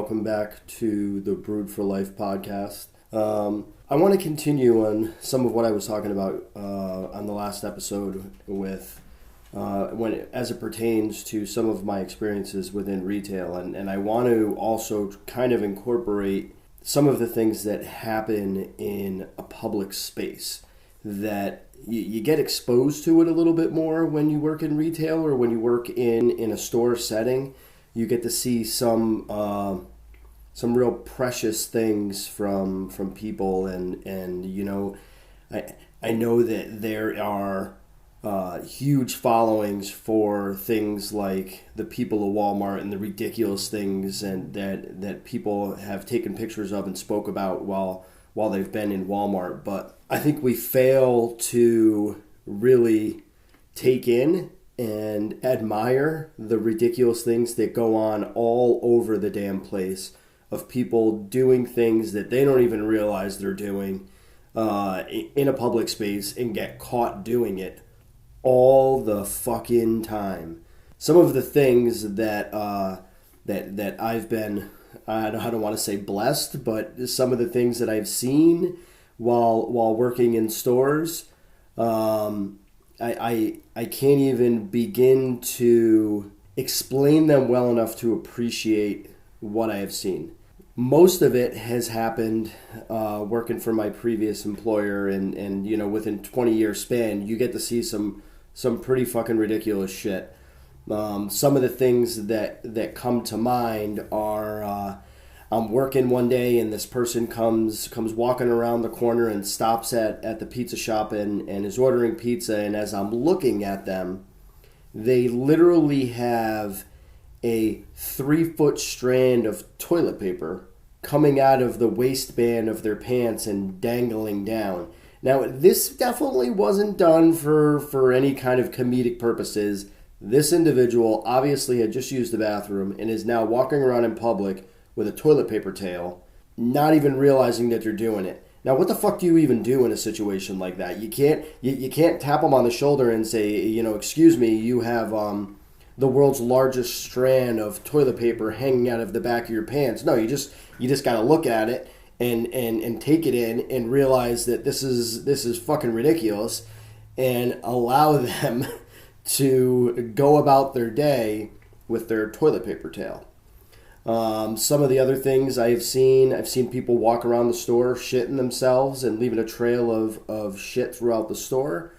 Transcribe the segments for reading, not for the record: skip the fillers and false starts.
welcome back to the Brewed for Life podcast. I want to continue on some of what I was talking about on the last episode with as it pertains to some of my experiences within retail, and I want to also kind of incorporate some of the things that happen in a public space that you get exposed to it a little bit more when you work in retail or when you work in a store setting. You get to see some real precious things from people, and you know, I know that there are huge followings for things like the people of Walmart and the ridiculous things and that people have taken pictures of and spoke about while they've been in Walmart. But I think we fail to really take in and admire the ridiculous things that go on all over the damn place, of people doing things that they don't even realize they're doing in a public space and get caught doing it all the fucking time. Some of the things that I've been, I don't want to say blessed, but some of the things that I've seen while working in stores, I can't even begin to explain them well enough to appreciate what I have seen. Most of it has happened working for my previous employer, and you know, within 20-year span, you get to see some pretty fucking ridiculous shit. Some of the things that come to mind are I'm working one day and this person comes walking around the corner and stops at the pizza shop and is ordering pizza, and as I'm looking at them, they literally have a 3-foot strand of toilet paper coming out of the waistband of their pants and dangling down. Now, this definitely wasn't done for any kind of comedic purposes. This individual obviously had just used the bathroom and is now walking around in public with a toilet paper tail, not even realizing that they're doing it. Now, what the fuck do you even do in a situation like that? You can't tap them on the shoulder and say, you know, excuse me, you have the world's largest strand of toilet paper hanging out of the back of your pants. No, you just got to look at it and take it in and realize that this is fucking ridiculous, and allow them to go about their day with their toilet paper tail. Some of the other things I've seen people walk around the store shitting themselves and leaving a trail of shit throughout the store.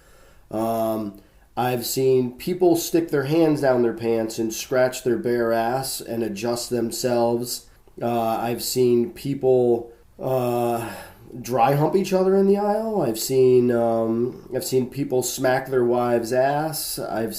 I've seen people stick their hands down their pants and scratch their bare ass and adjust themselves. I've seen people dry hump each other in the aisle. I've seen people smack their wives' ass. I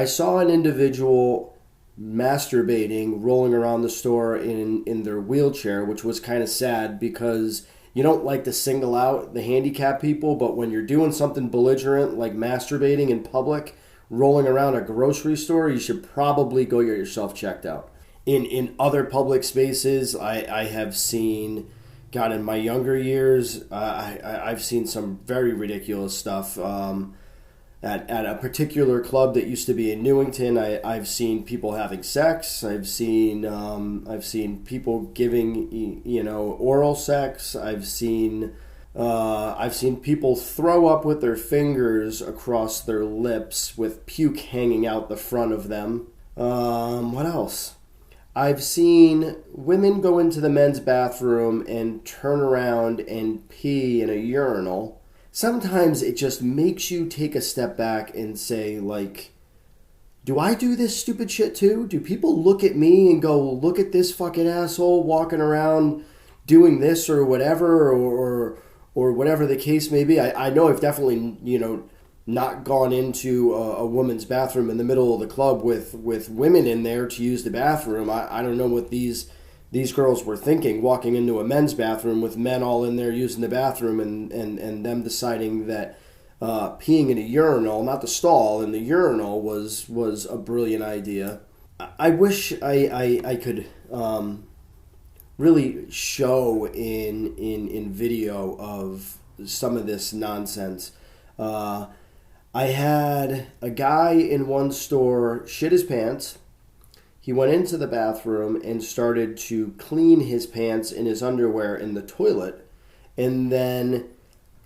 saw an individual masturbating, rolling around the store in their wheelchair, which was kind of sad because you don't like to single out the handicapped people, but when you're doing something belligerent like masturbating in public, rolling around a grocery store, you should probably go get yourself checked out. In other public spaces, I have seen, God, in my younger years, I've seen some very ridiculous stuff. At a particular club that used to be in Newington, I've seen people having sex. I've seen people giving, you know, oral sex. I've seen people throw up with their fingers across their lips with puke hanging out the front of them. What else? I've seen women go into the men's bathroom and turn around and pee in a urinal. Sometimes it just makes you take a step back and say, like, do I do this stupid shit too? Do people look at me and go, look at this fucking asshole walking around doing this or whatever, or whatever the case may be? I know I've definitely, you know, not gone into a woman's bathroom in the middle of the club with women in there to use the bathroom. I don't know what these girls were thinking, walking into a men's bathroom with men all in there using the bathroom, and them deciding that peeing in a urinal, not the stall, in the urinal was a brilliant idea. I wish I could really show in video of some of this nonsense. I had a guy in one store shit his pants. he went into the bathroom and started to clean his pants and his underwear in the toilet, and then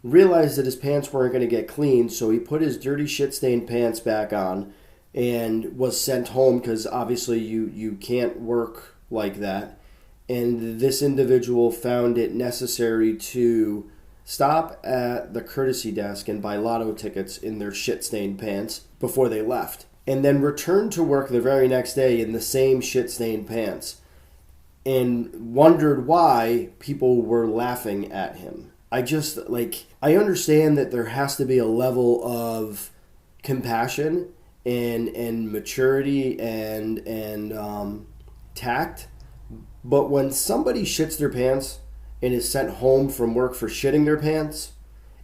realized that his pants weren't going to get cleaned, so he put his dirty shit-stained pants back on and was sent home because obviously you can't work like that. And this individual found it necessary to stop at the courtesy desk and buy lotto tickets in their shit-stained pants before they left, and then returned to work the very next day in the same shit-stained pants, and wondered why people were laughing at him. I understand that there has to be a level of compassion and maturity and tact, but when somebody shits their pants and is sent home from work for shitting their pants,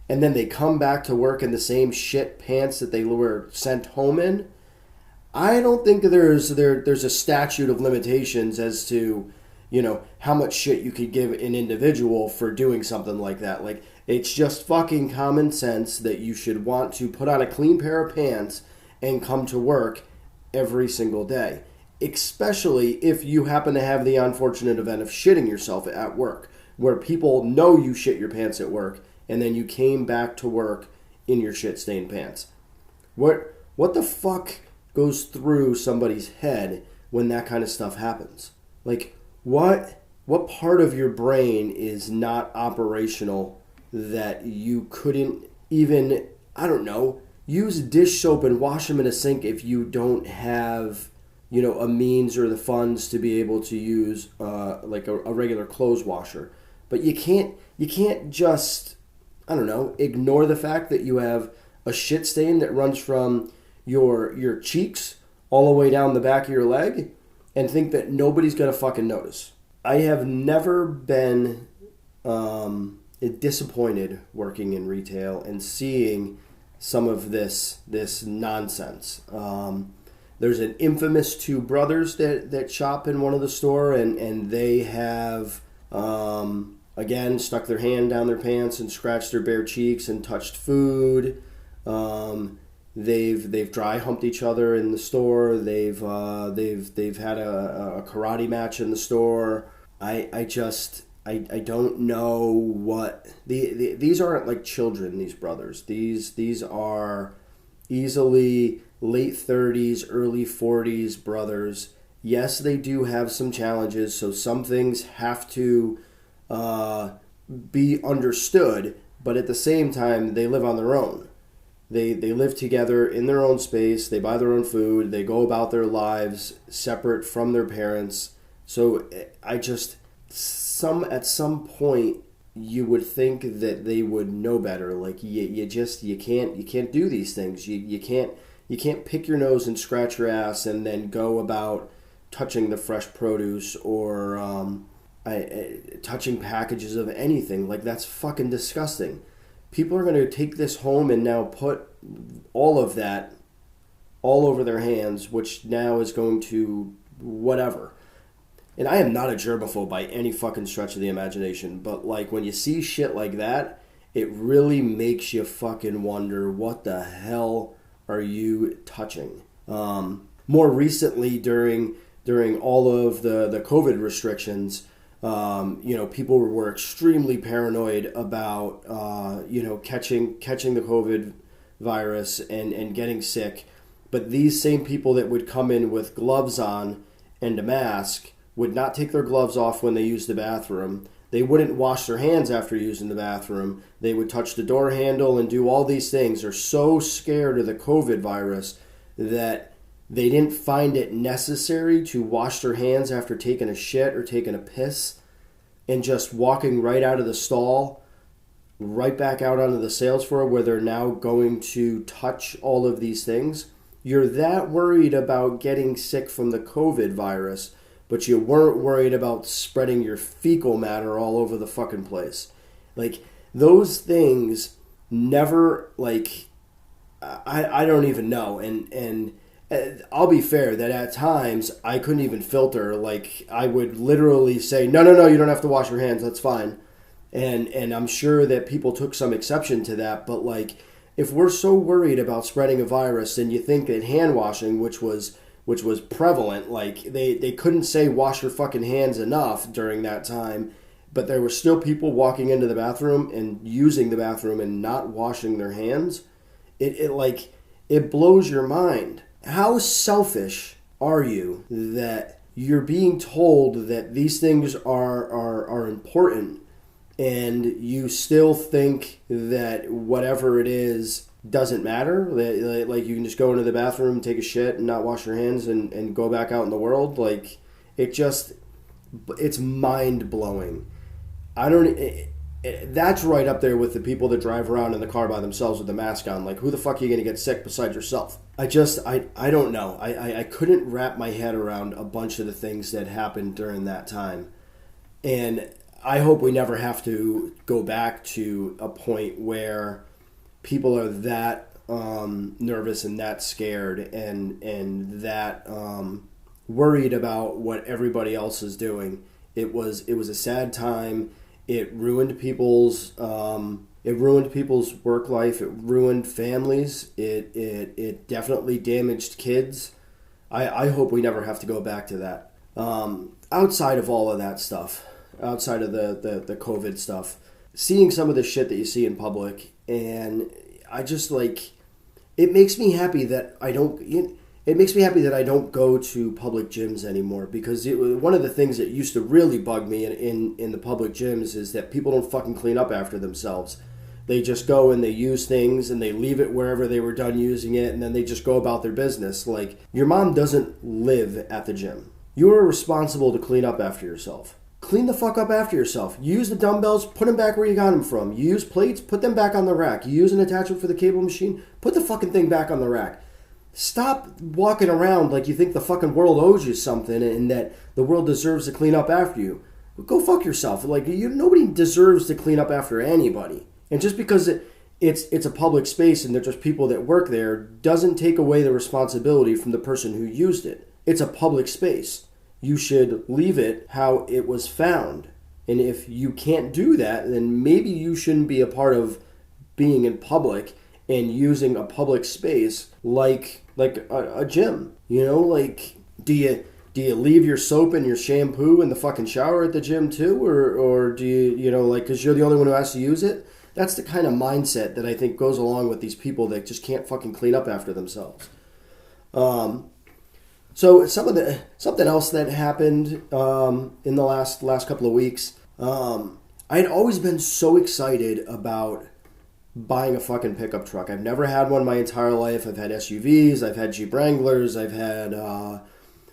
and then they come back to work in the same shit pants that they were sent home in, I don't think there's a statute of limitations as to, how much shit you could give an individual for doing something like that. Like, it's just fucking common sense that you should want to put on a clean pair of pants and come to work every single day, especially if you happen to have the unfortunate event of shitting yourself at work, where people know you shit your pants at work and then you came back to work in your shit-stained pants. What the fuck goes through somebody's head when that kind of stuff happens? Like, what part of your brain is not operational that you couldn't even, I don't know, use dish soap and wash them in a sink if you don't have, a means or the funds to be able to use like a regular clothes washer. But you can't just, I don't know, ignore the fact that you have a shit stain that runs from your cheeks all the way down the back of your leg and think that nobody's going to fucking notice. I have never been disappointed working in retail and seeing some of this nonsense. There's an infamous two brothers that shop in one of the store, and they have again stuck their hand down their pants and scratched their bare cheeks and touched food. They've dry humped each other in the store. They've had a karate match in the store. I don't know what these aren't like children. These brothers. These are easily late 30s, early 40s brothers. Yes, they do have some challenges, so some things have to be understood. But at the same time, they live on their own. They live together in their own space. They buy their own food. They go about their lives separate from their parents. So at some point you would think that they would know better. Like you can't do these things. You can't pick your nose and scratch your ass and then go about touching the fresh produce or touching packages of anything. Like, that's fucking disgusting. People are going to take this home and now put all of that all over their hands, which now is going to whatever. And I am not a germaphobe by any fucking stretch of the imagination, but like when you see shit like that, it really makes you fucking wonder, what the hell are you touching? More recently, during all of the COVID restrictions, people were extremely paranoid about, catching the COVID virus and getting sick. But these same people that would come in with gloves on and a mask would not take their gloves off when they used the bathroom. They wouldn't wash their hands after using the bathroom. They would touch the door handle and do all these things. They're so scared of the COVID virus that they didn't find it necessary to wash their hands after taking a shit or taking a piss, and just walking right out of the stall, right back out onto the sales floor where they're now going to touch all of these things. You're that worried about getting sick from the COVID virus, but you weren't worried about spreading your fecal matter all over the fucking place. Like, those things never, like, I don't even know. And I'll be fair that at times I couldn't even filter. Like, I would literally say, no, you don't have to wash your hands, that's fine. And I'm sure that people took some exception to that, but like, if we're so worried about spreading a virus, then you think that hand washing, which was which was prevalent. Like they couldn't say wash your fucking hands enough during that time, but there were still people walking into the bathroom and using the bathroom and not washing their hands. It blows your mind. How selfish are you that you're being told that these things are important, and you still think that whatever it is doesn't matter? Like you can just go into the bathroom, take a shit, and not wash your hands, and go back out in the world? Like, it's mind blowing. That's right up there with the people that drive around in the car by themselves with the mask on. Like, who the fuck are you going to get sick besides yourself? I don't know. I couldn't wrap my head around a bunch of the things that happened during that time. And I hope we never have to go back to a point where people are that nervous and that scared and that worried about what everybody else is doing. It was a sad time. It ruined people's work life. It ruined families. It definitely damaged kids. I hope we never have to go back to that. Outside of all of that stuff, outside of the COVID stuff, seeing some of the shit that you see in public, and I just it makes me happy that I don't. It makes me happy that I don't go to public gyms anymore, because one of the things that used to really bug me in the public gyms is that people don't fucking clean up after themselves. They just go and they use things and they leave it wherever they were done using it, and then they just go about their business. Like, your mom doesn't live at the gym. You are responsible to clean up after yourself. Clean the fuck up after yourself. You use the dumbbells, put them back where you got them from. You use plates, put them back on the rack. You use an attachment for the cable machine, put the fucking thing back on the rack. Stop walking around like you think the fucking world owes you something and that the world deserves to clean up after you. Go fuck yourself. Like, nobody deserves to clean up after anybody. And just because it's a public space and they're just people that work there doesn't take away the responsibility from the person who used it. It's a public space. You should leave it how it was found. And if you can't do that, then maybe you shouldn't be a part of being in public and using a public space like a gym. Like, do you leave your soap and your shampoo in the fucking shower at the gym too, or do you because you're the only one who has to use it? That's the kind of mindset that I think goes along with these people that just can't fucking clean up after themselves. So something else that happened in the last couple of weeks, I'd always been so excited about buying a fucking pickup truck. I've never had one my entire life. I've had SUVs, I've had Jeep Wranglers, I've had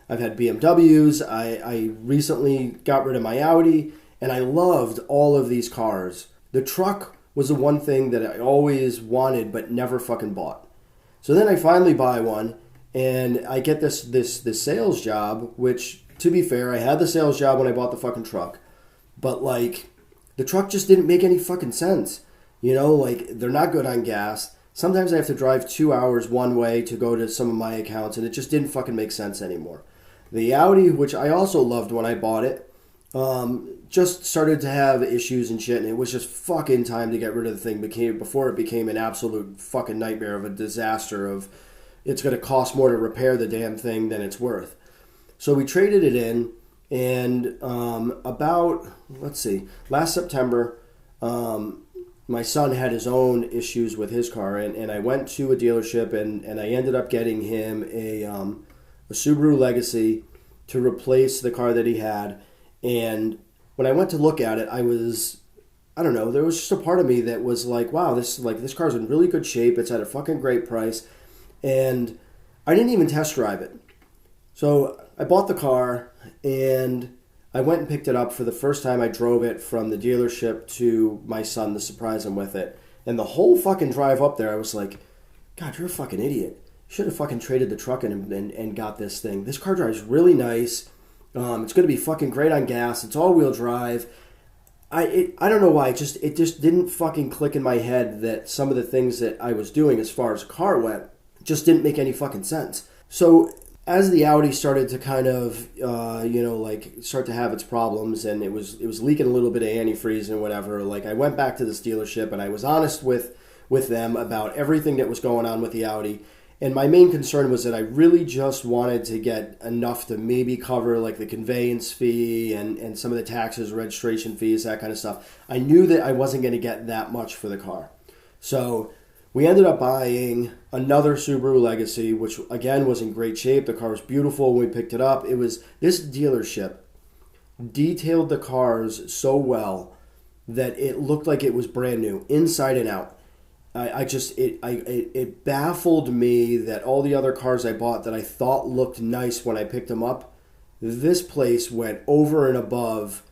BMWs. I recently got rid of my Audi, and I loved all of these cars. The truck was the one thing that I always wanted but never fucking bought. So then I finally buy one, and I get this sales job, which, to be fair, I had the sales job when I bought the fucking truck, but the truck just didn't make any fucking sense. They're not good on gas. Sometimes I have to drive 2 hours one way to go to some of my accounts, and it just didn't fucking make sense anymore. The Audi, which I also loved when I bought it, just started to have issues and shit, and it was just fucking time to get rid of the thing before it became an absolute fucking nightmare of a disaster of it's going to cost more to repair the damn thing than it's worth. So we traded it in, and last September, my son had his own issues with his car, and I went to a dealership, and I ended up getting him a Subaru Legacy to replace the car that he had. And when I went to look at it, there was just a part of me that was like, wow, this car's in really good shape. It's at a fucking great price. And I didn't even test drive it. So I bought the car, and I went and picked it up. For the first time, I drove it from the dealership to my son to surprise him with it. And the whole fucking drive up there, I was like, God, you're a fucking idiot. You should have fucking traded the truck in and got this thing. This car drives really nice. It's going to be fucking great on gas. It's all-wheel drive. I don't know why. It just didn't fucking click in my head that some of the things that I was doing as far as a car went just didn't make any fucking sense. So as the Audi started to kind of, start to have its problems, and it was leaking a little bit of antifreeze and whatever, I went back to this dealership, and I was honest with them about everything that was going on with the Audi. And my main concern was that I really just wanted to get enough to maybe cover like the conveyance fee and some of the taxes, registration fees, that kind of stuff. I knew that I wasn't going to get that much for the car. So we ended up buying another Subaru Legacy, which again was in great shape. The car was beautiful when we picked it up. It was, this dealership detailed the cars so well that it looked like it was brand new, inside and out. It baffled me that all the other cars I bought that I thought looked nice when I picked them up, this place went over and above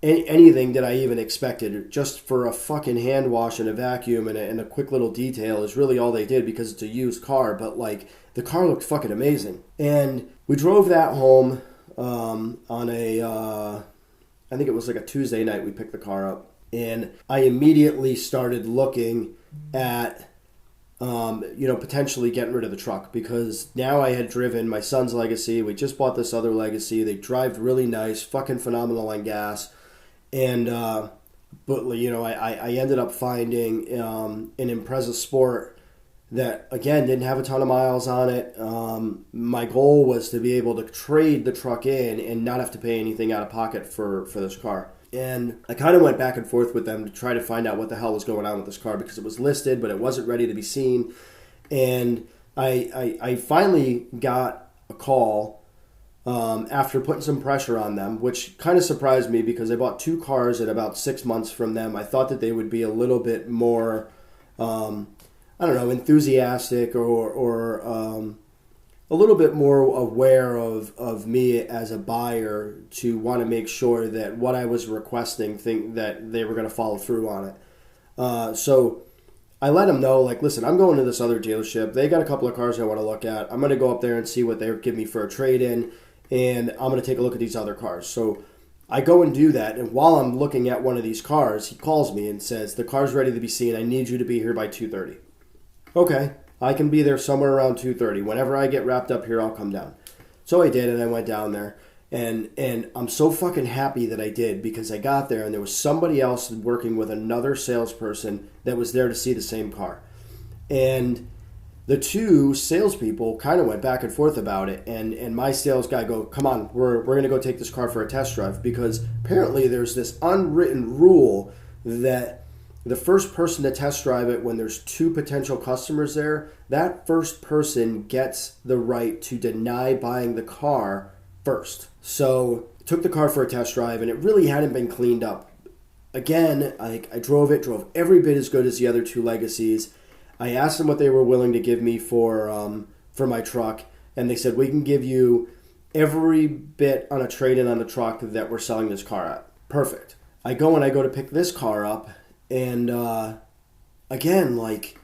anything that I even expected. Just for a fucking hand wash and a vacuum and a quick little detail is really all they did, because it's a used car. But like, the car looked fucking amazing. And we drove that home on I think it was like a Tuesday night. We picked the car up, and I immediately started looking at potentially getting rid of the truck, because now I had driven my son's Legacy. We just bought this other Legacy. They drive really nice, fucking phenomenal on gas. And but I ended up finding an Impreza Sport that again didn't have a ton of miles on it. My goal was to be able to trade the truck in and not have to pay anything out of pocket for this car. And I kind of went back and forth with them to try to find out what the hell was going on with this car, because it was listed, but it wasn't ready to be seen. And I finally got a call after putting some pressure on them, which kind of surprised me, because I bought two cars at about 6 months from them. I thought that they would be a little bit more, enthusiastic or a little bit more aware of me as a buyer, to want to make sure that what I was requesting, think that they were going to follow through on it. So I let them know, like, listen, I'm going to this other dealership. They got a couple of cars I want to look at. I'm going to go up there and see what they give me for a trade-in, and I'm going to take a look at these other cars. So I go and do that, and while I'm looking at one of these cars, he calls me and says, the car's ready to be seen. I need you to be here by 2:30. Okay. I can be there somewhere around 2:30. Whenever I get wrapped up here, I'll come down. So I did, and I went down there. And I'm so fucking happy that I did, because I got there and there was somebody else working with another salesperson that was there to see the same car. And the two salespeople kind of went back and forth about it. And my sales guy go, come on, we're going to go take this car for a test drive, because apparently there's this unwritten rule that the first person to test drive it, when there's two potential customers there, that first person gets the right to deny buying the car first. So took the car for a test drive, and it really hadn't been cleaned up. Again, I drove every bit as good as the other two Legacies. I asked them what they were willing to give me for my truck, and they said, we can give you every bit on a trade-in on the truck that we're selling this car at. Perfect. I go to pick this car up, and again, like,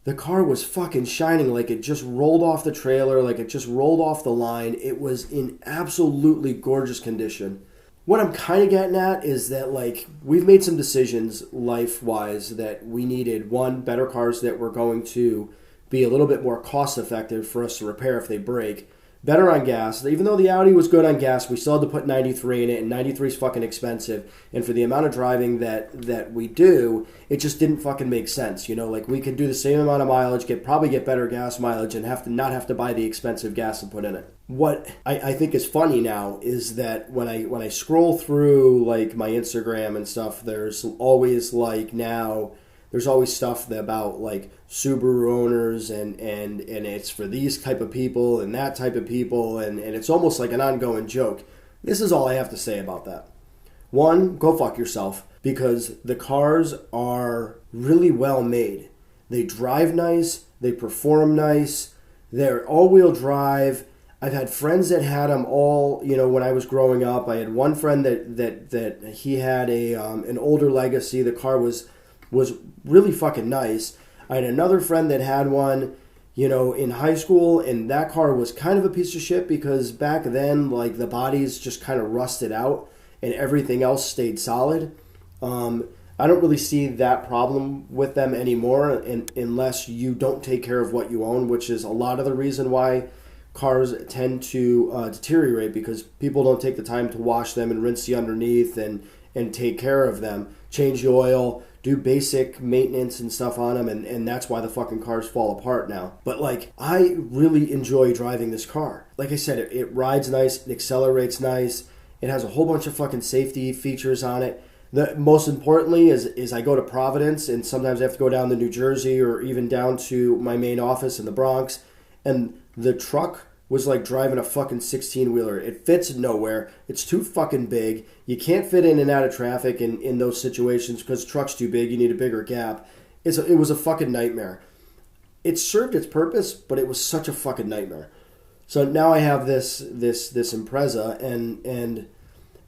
the car was fucking shining, like it just rolled off the trailer, like it just rolled off the line. It was in absolutely gorgeous condition. What I'm kind of getting at is that, like, we've made some decisions life-wise that we needed, one, better cars that were going to be a little bit more cost-effective for us to repair if they break. Better on gas. Even though the Audi was good on gas, we still had to put 93 in it, and 93 is fucking expensive. And for the amount of driving that we do, it just didn't fucking make sense. Like, we could do the same amount of mileage, probably get better gas mileage, and not have to buy the expensive gas to put in it. What I think is funny now is that when I scroll through, like, my Instagram and stuff, there's always stuff about, like, Subaru owners and it's for these type of people and that type of people, and it's almost like an ongoing joke. This is all I have to say about that. One, go fuck yourself, because the cars are really well made. They drive nice, they perform nice, they're all-wheel drive. I've had friends that had them all, when I was growing up. I had one friend that he had an older Legacy. The car was really fucking nice. I had another friend that had one, in high school, and that car was kind of a piece of shit, because back then, like, the bodies just kind of rusted out and everything else stayed solid. I don't really see that problem with them anymore, unless you don't take care of what you own, which is a lot of the reason why cars tend to deteriorate, because people don't take the time to wash them and rinse the underneath and and take care of them, change the oil, do basic maintenance and stuff on them, and that's why the fucking cars fall apart now. But like, I really enjoy driving this car. Like I said, it rides nice, it accelerates nice, it has a whole bunch of fucking safety features on it. The most importantly is I go to Providence, and sometimes I have to go down to New Jersey or even down to my main office in the Bronx, and the truck was like driving a fucking 16-wheeler. It fits nowhere. It's too fucking big. You can't fit in and out of traffic in those situations because the truck's too big. You need a bigger gap. It was a fucking nightmare. It served its purpose, but it was such a fucking nightmare. So now I have this Impreza, and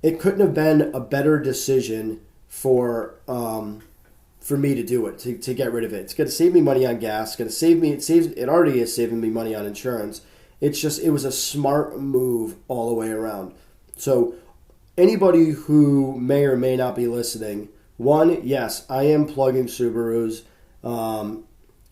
it couldn't have been a better decision for me to do it, to get rid of it. It's going to save me money on gas. It's going to save me. It already is saving me money on insurance. It was a smart move all the way around. So anybody who may or may not be listening, one, yes, I am plugging Subarus.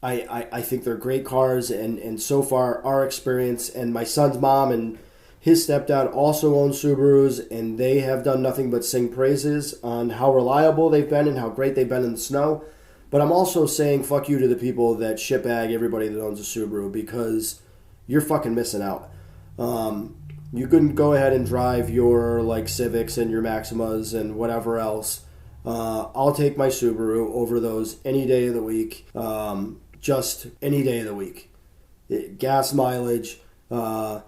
I think they're great cars, and so far our experience, and my son's mom and his stepdad also own Subarus, and they have done nothing but sing praises on how reliable they've been and how great they've been in the snow. But I'm also saying fuck you to the people that shitbag everybody that owns a Subaru, because you're fucking missing out. You couldn't go ahead and drive your like Civics and your Maximas and whatever else. I'll take my Subaru over those any day of the week. Just any day of the week. Gas mileage, appearance,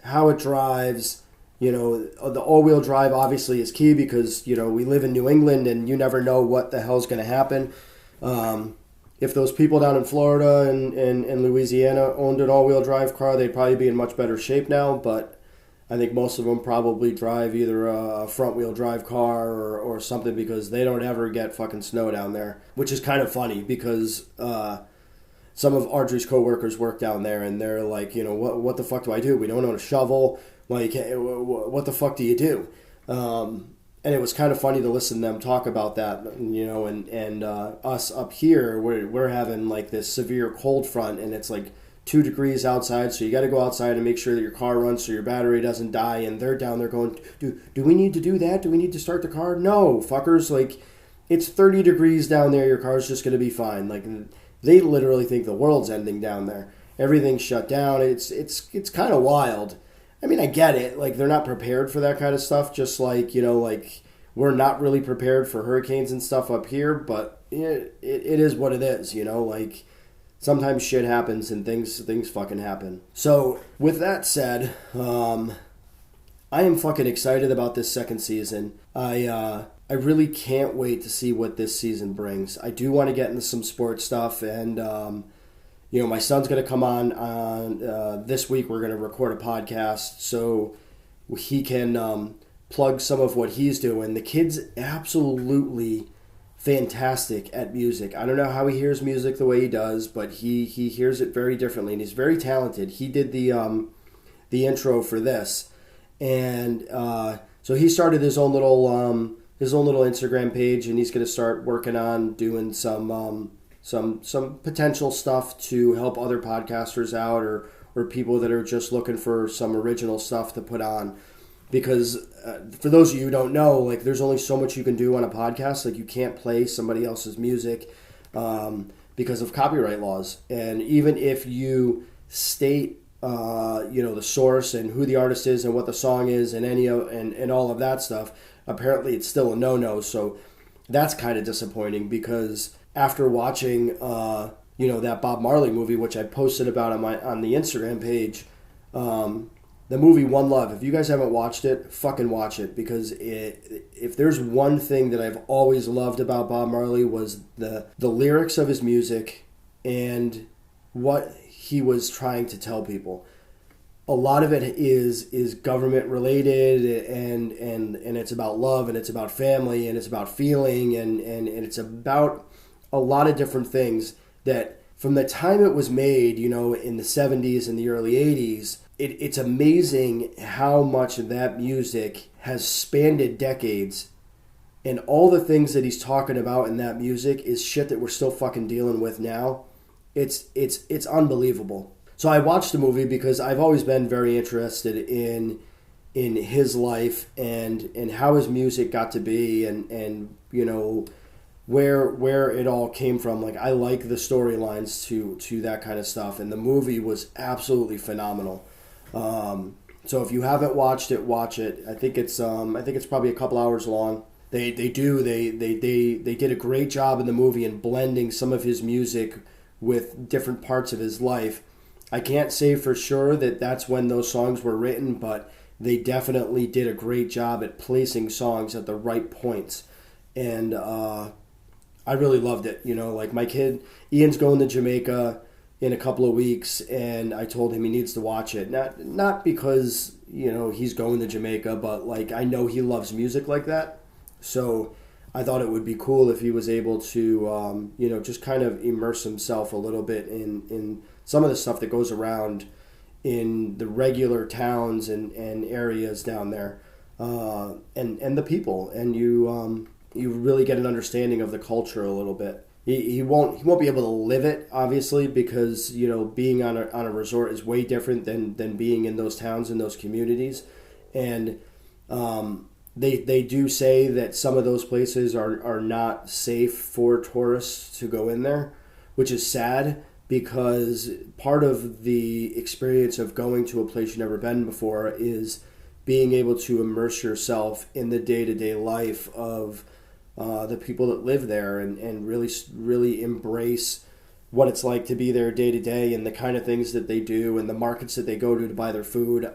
how it drives. The all-wheel drive obviously is key because, we live in New England and you never know what the hell's going to happen. If those people down in Florida and Louisiana owned an all-wheel drive car, they'd probably be in much better shape now, but I think most of them probably drive either a front-wheel drive car or something, because they don't ever get fucking snow down there, which is kind of funny because some of Audrey's co-workers work down there, and they're like, what the fuck do I do? We don't own a shovel. Like, what the fuck do you do? And it was kind of funny to listen to them talk about that, and us up here, we're having like this severe cold front, and it's like 2 degrees outside, so you got to go outside and make sure that your car runs so your battery doesn't die, and they're down there going, do we need to do that? Do we need to start the car? No, fuckers, like, it's 30 degrees down there, your car's just going to be fine. Like, they literally think the world's ending down there. Everything's shut down. It's kind of wild. I mean, I get it. Like, they're not prepared for that kind of stuff, just like, like, we're not really prepared for hurricanes and stuff up here, but it is what it is, like, sometimes shit happens and things fucking happen. So, with that said, I am fucking excited about this second season. I really can't wait to see what this season brings. I do want to get into some sports stuff, and my son's going to come on this week. We're going to record a podcast so he can plug some of what he's doing. The kid's absolutely fantastic at music. I don't know how he hears music the way he does, but he hears it very differently, and he's very talented. He did the intro for this, and so he started his own little Instagram page, and he's going to start working on doing some potential stuff to help other podcasters out, or people that are just looking for some original stuff to put on. Because for those of you who don't know, like, there's only so much you can do on a podcast. Like, you can't play somebody else's music because of copyright laws. And even if you state, the source and who the artist is and what the song is and all of that stuff, apparently it's still a no-no. So that's kind of disappointing, because after watching, that Bob Marley movie, which I posted about on the Instagram page, the movie One Love. If you guys haven't watched it, fucking watch it, because if there's one thing that I've always loved about Bob Marley was the lyrics of his music and what he was trying to tell people. A lot of it is government related, and it's about love, and it's about family, and it's about feeling, and it's about a lot of different things that from the time it was made, in the 70s and the early 80s, it's amazing how much of that music has spanned decades, and all the things that he's talking about in that music is shit that we're still fucking dealing with now. It's unbelievable. So I watched the movie because I've always been very interested in in his life and how his music got to be and where it all came from. Like, I like the storylines to that kind of stuff, and the movie was absolutely phenomenal. So if you haven't watched it, watch it. I think it's probably a couple hours long. They did a great job in the movie in blending some of his music with different parts of his life. I can't say for sure that that's when those songs were written, but they definitely did a great job at placing songs at the right points. And I really loved it. Like, my kid, Ian's going to Jamaica in a couple of weeks, and I told him he needs to watch it. Not because, he's going to Jamaica, but, like, I know he loves music like that. So I thought it would be cool if he was able to, just kind of immerse himself a little bit in some of the stuff that goes around in the regular towns and areas down there, and the people. And you really get an understanding of the culture a little bit. He won't be able to live it, obviously, because being on a resort is way different than being in those towns and those communities. And they do say that some of those places are not safe for tourists to go in there, which is sad, because part of the experience of going to a place you've never been before is being able to immerse yourself in the day-to-day life of the people that live there and really embrace what it's like to be there day to day and the kind of things that they do and the markets that they go to buy their food.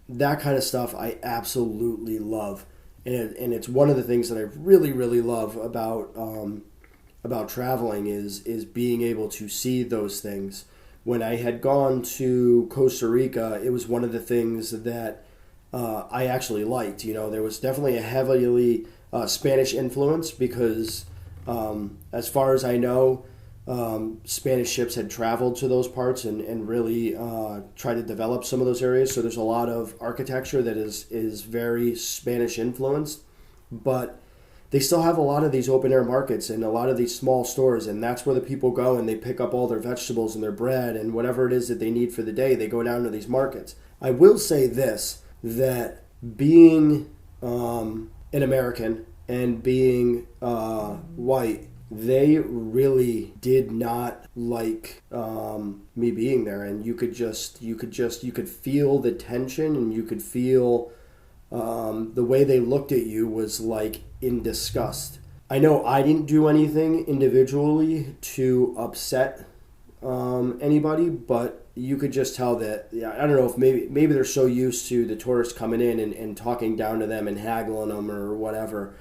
That kind of stuff I absolutely love. And it's one of the things that I really, really love about traveling is being able to see those things. When I had gone to Costa Rica, it was one of the things that I actually liked. There was definitely a heavily Spanish influence because, as far as I know, Spanish ships had traveled to those parts and really tried to develop some of those areas. So there's a lot of architecture that is very Spanish influenced, but they still have a lot of these open air markets and a lot of these small stores, and that's where the people go and they pick up all their vegetables and their bread and whatever it is that they need for the day. They go down to these markets. I will say this, that being an American and being white, they really did not like me being there, and you could feel the tension, and you could feel the way they looked at you was like in disgust. I know I didn't do anything individually to upset anybody, but you could just tell that, I don't know if maybe they're so used to the tourists coming in and talking down to them and haggling them or whatever.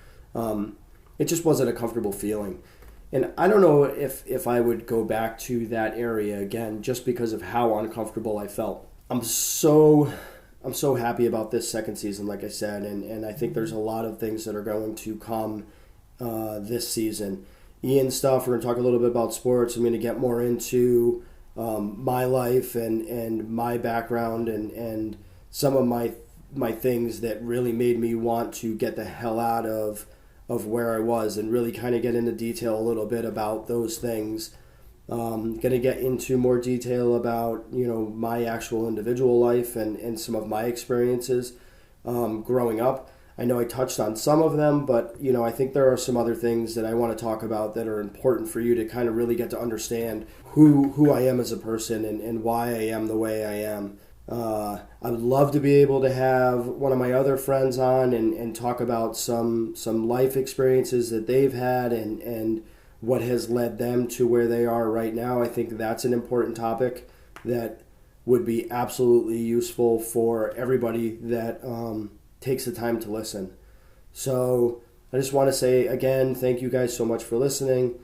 It just wasn't a comfortable feeling. And I don't know if I would go back to that area again just because of how uncomfortable I felt. I'm so happy about this second season, like I said, and I think there's a lot of things that are going to come this season. Ian stuff, we're going to talk a little bit about sports. I'm going to get more into my life and my background and some of my things that really made me want to get the hell out of where I was and really kind of get into detail a little bit about those things. Going to get into more detail about, my actual individual life and some of my experiences growing up. I know I touched on some of them, but, I think there are some other things that I want to talk about that are important for you to kind of really get to understand who I am as a person and why I am the way I am. I would love to be able to have one of my other friends on and talk about some life experiences that they've had and what has led them to where they are right now. I think that's an important topic that would be absolutely useful for everybody that takes the time to listen. So I just want to say again, thank you guys so much for listening.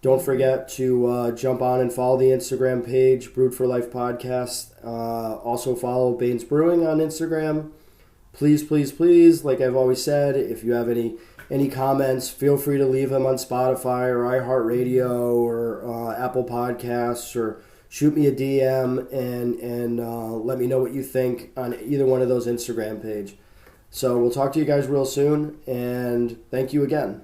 Don't forget to jump on and follow the Instagram page, Brewed for Life Podcast. Also follow Baines Brewing on Instagram. Please, please, please, like I've always said, if you have any comments, feel free to leave them on Spotify or iHeartRadio or Apple Podcasts, or shoot me a DM and let me know what you think on either one of those Instagram page. So we'll talk to you guys real soon, and thank you again.